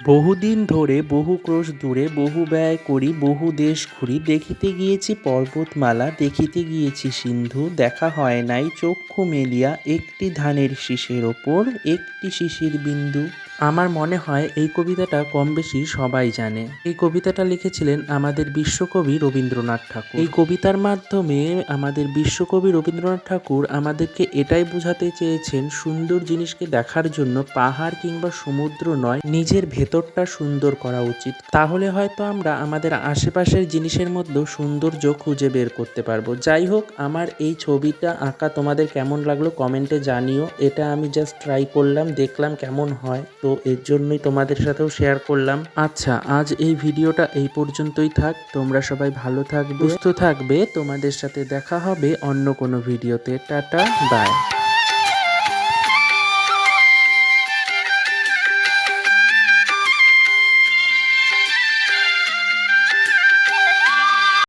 বহুদিন ধরে বহু ক্রোশ দূরে বহু ব্যয় করি বহু দেশ ঘুরি দেখিতে গিয়েছি পর্বতমালা দেখিতে গিয়েছি সিন্ধু দেখা হয় নাই চক্ষু মেলিয়া একটি ধানের শীষের ওপর একটি শিশির বিন্দু। আমার মনে হয় এই কবিতাটা কম বেশি সবাই জানে। এই কবিতাটা লিখেছিলেন আমাদের বিশ্বকবি রবীন্দ্রনাথ ঠাকুর। এই কবিতার মাধ্যমে আমাদের বিশ্বকবি রবীন্দ্রনাথ ঠাকুর আমাদেরকে এটাই বোঝাতে চেয়েছেন, সুন্দর জিনিসকে দেখার জন্য পাহাড় কিংবা সমুদ্র নয়, নিজের ভেতরটা সুন্দর করা উচিত। তাহলে হয়তো আমরা আমাদের আশেপাশের জিনিসের মধ্যেও সৌন্দর্য খুঁজে বের করতে পারবো। যাই হোক, আমার এই ছবিটা আঁকা তোমাদের কেমন লাগলো কমেন্টে জানিও। এটা আমি জাস্ট ট্রাই করলাম, দেখলাম কেমন হয়, তো এর জন্যই তোমাদের সাথেও শেয়ার করলাম। আচ্ছা, আজ এই ভিডিওটা এই পর্যন্তই থাক। তোমরা সবাই ভালো থাকবে, সুস্থ থাকবে। তোমাদের সাথে দেখা হবে অন্য কোনো ভিডিওতে। Ta-ta, by.